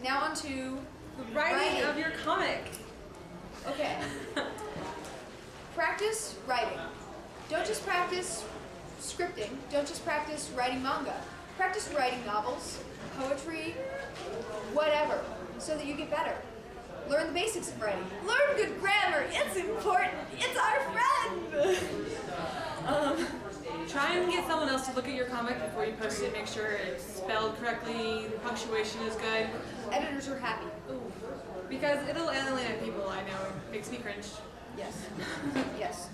now on to the writing of your comic. Okay. Practice writing. Don't just practice scripting. Don't just practice writing manga. Practice writing novels, poetry, whatever, so that you get better. Learn the basics of writing. Learn good grammar. It's important. It's our friend. Try and get someone else to look at your comic before you post it. Make sure it's spelled correctly, the punctuation is good. Editors are happy. Ooh. Because it'll alienate people, I know. It makes me cringe. Yes. Yes.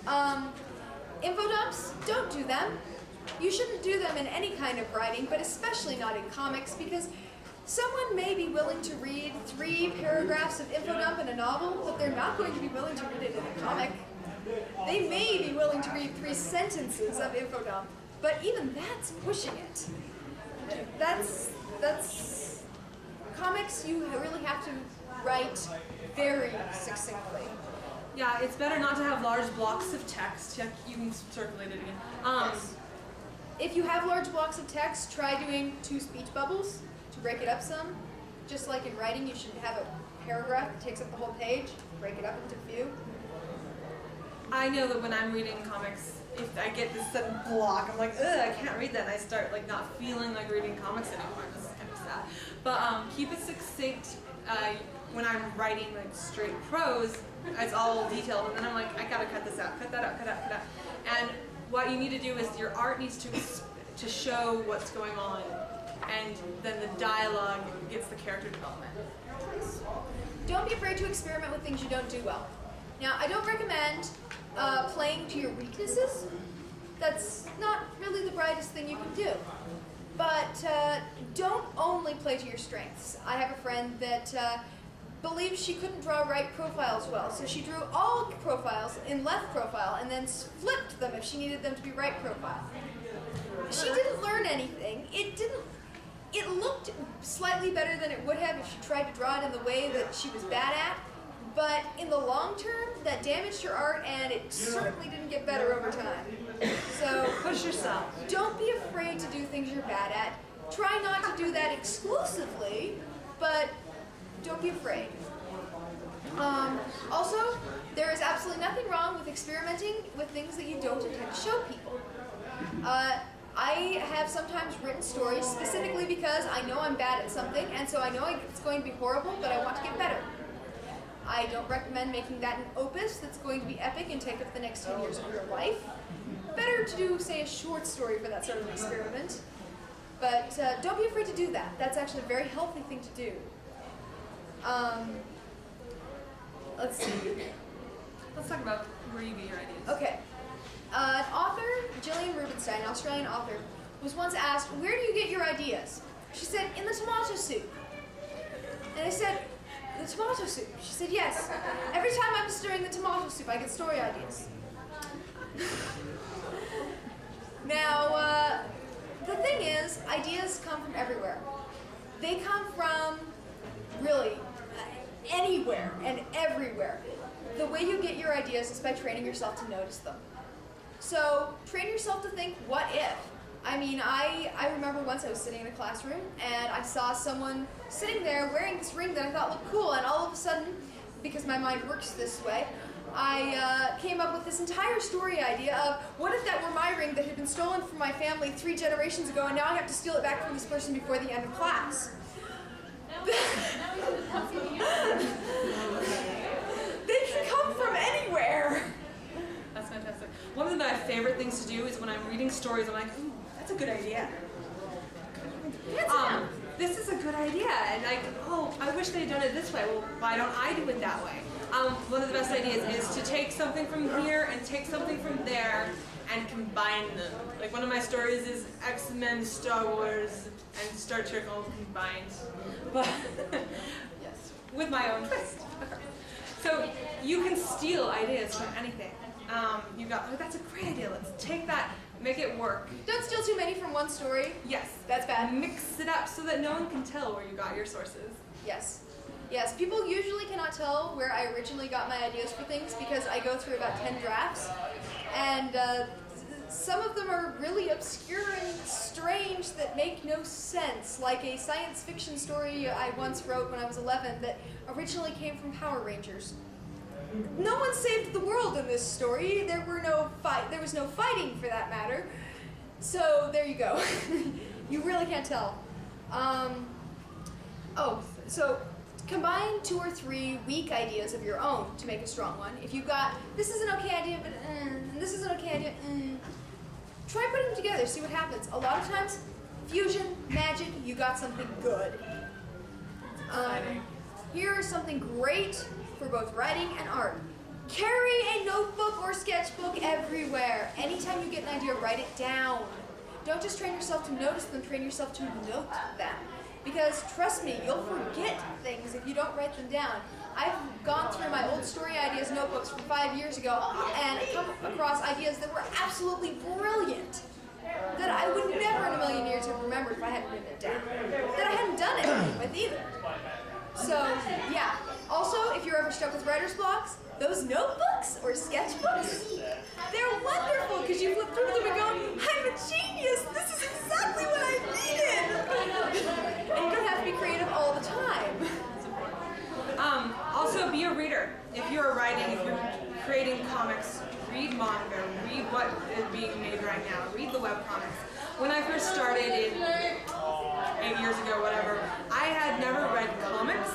Info dumps, don't do them. You shouldn't do them in any kind of writing, but especially not in comics, because someone may be willing to read 3 paragraphs of info dump in a novel, but they're not going to be willing to read it in a comic. They may be willing to read 3 sentences of info dump, but even that's pushing it. That's comics, you really have to write very succinctly. Yeah, it's better not to have large blocks of text. Yeah, you can circulate it again. Yes. If you have large blocks of text, try doing 2 speech bubbles to break it up some. Just like in writing, you should have a paragraph that takes up the whole page, break it up into a few. I know that when I'm reading comics, if I get this sudden block, I'm like, ugh, I can't read that, and I start like not feeling like reading comics anymore. This is kind of sad. But keep it succinct. When I'm writing like straight prose, it's all detailed, and then I'm like, I gotta cut this out, cut that out, cut out, cut out. And what you need to do is your art needs to show what's going on, and then the dialogue gets the character development. Don't be afraid to experiment with things you don't do well. Now, I don't recommend playing to your weaknesses. That's not really the brightest thing you can do. But don't only play to your strengths. I have a friend that believed she couldn't draw right profiles well, so she drew all profiles in left profile and then flipped them if she needed them to be right profile. She didn't learn anything. It looked slightly better than it would have if she tried to draw it in the way that she was bad at, but in the long term, that damaged her art, and it certainly didn't get better over time. So Push yourself. don't be afraid to do things you're bad at. Try not to do that exclusively, but don't be afraid. Also, there is absolutely nothing wrong with experimenting with things that you don't intend to show people. I have sometimes written stories specifically because I know I'm bad at something, and so I know it's going to be horrible, but I want to get better. I don't recommend making that an opus that's going to be epic and take up the next 10 years of your life. Better to do, say, a short story for that sort of experiment. But don't be afraid to do that. That's actually a very healthy thing to do. Let's see. Let's talk about where you get your ideas. Okay. An author, Gillian Rubinstein, an Australian author, was once asked, "Where do you get your ideas?" She said, "In the tomato soup." And they said, "The tomato soup?" She said, "Yes. Every time I'm stirring the tomato soup, I get story ideas." Now, the thing is, ideas come from everywhere. They come from, really, anywhere and everywhere. The way you get your ideas is by training yourself to notice them. So, train yourself to think, what if? I mean, I remember once I was sitting in a classroom and I saw someone sitting there wearing this ring that I thought looked cool, and all of a sudden, because my mind works this way, I came up with this entire story idea of, what if that were my ring that had been stolen from my family 3 generations ago, and now I have to steal it back from this person before the end of class? They can come from anywhere. That's fantastic. One of my favorite things to do is when I'm reading stories, I'm like, ooh, that's a good idea. This is a good idea, and like, oh, I wish they had done it this way. Well, why don't I do it that way? One of the best ideas is to take something from here and take something from there and combine them. Like one of my stories is X-Men, Star Wars, and Star Trek all combined, but Yes. with my own twist. So you can steal ideas from anything. You got, oh, that's a great idea. Let's take that, make it work. Don't steal too many from one story. Yes. That's bad. Mix it up so that no one can tell where you got your sources. Yes. Yes, people usually cannot tell where I originally got my ideas for things because I go through about 10 drafts, and some of them are really obscure and strange that make no sense, like a science fiction story I once wrote when I was 11 that originally came from Power Rangers. No one saved the world in this story. There was no fighting for that matter. So there you go. You really can't tell. So combine 2 or 3 weak ideas of your own to make a strong one. If you've got, this is an okay idea, but this is an okay idea, try putting them together, see what happens. A lot of times, fusion, magic, you got something good. Here is something great for both writing and art. Carry a notebook or sketchbook everywhere. Anytime you get an idea, write it down. Don't just train yourself to notice them, train yourself to note them. Because trust me, you'll forget things if you don't write them down. I've gone through my old story ideas notebooks from 5 years ago and come across ideas that were absolutely brilliant that I would never in a million years have remembered if I hadn't written it down. That I hadn't done anything with either. So, yeah. Also, if you're ever stuck with writer's blocks, those notebooks or sketchbooks, they're wonderful because you flip through them and go, I'm a genius! This is exactly what I needed! And you don't have to be creative all the time. Also, be a reader. If you're writing, if you're creating comics, read manga, read what is being made right now, read the webcomics. When I first started 8 years ago, whatever, I had never read comics,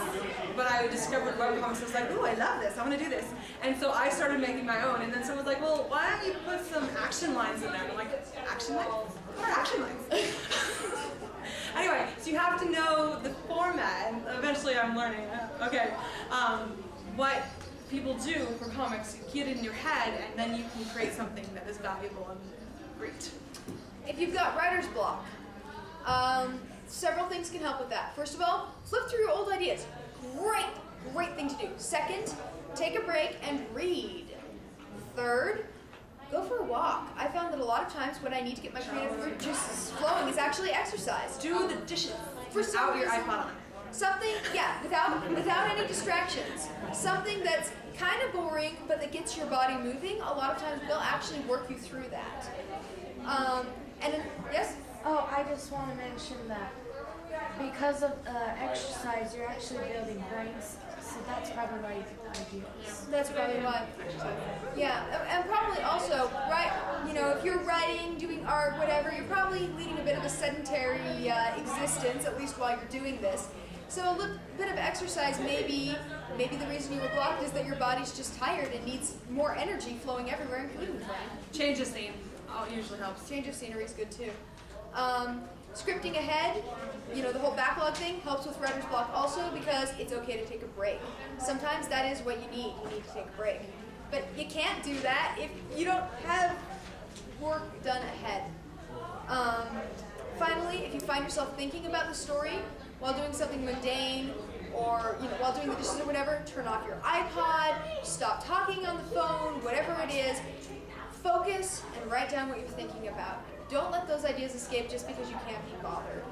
but I discovered webcomics. I was like, ooh, I love this, I want to do this. And so I started making my own, and then someone was like, well, why don't you put some action lines in there? And I'm like, action lines? What are action lines? Anyway, so you have to know the format, and eventually I'm learning, what people do for comics. You get it in your head, and then you can create something that is valuable and great. If you've got writer's block, several things can help with that. First of all, flip through your old ideas. Great thing to do. Second, take a break and read. Third, go for a walk. I found that a lot of times when I need to get my creative juices flowing is actually exercise. Do the dishes Without your iPod on. Something, without any distractions. Something that's kind of boring, but that gets your body moving. A lot of times will actually work you through that. And then, yes? Oh, I just want to mention that because of exercise, you're actually building brains, so that's probably why you get the ideas. That's probably why. Yeah, and probably also, if you're writing, doing art, whatever, you're probably leading a bit of a sedentary existence, at least while you're doing this. So a little bit of exercise maybe the reason you were blocked is that your body's just tired and needs more energy flowing everywhere, including the brain. Change the scene. Oh, it usually helps. Change of scenery is good too. Scripting ahead, the whole backlog thing helps with writer's block also because it's okay to take a break. Sometimes that is what you need. You need to take a break. But you can't do that if you don't have work done ahead. Finally, if you find yourself thinking about the story while doing something mundane or while doing the dishes or whatever, turn off your iPod, stop talking on the phone, whatever it is. Focus and write down what you're thinking about. Don't let those ideas escape just because you can't be bothered.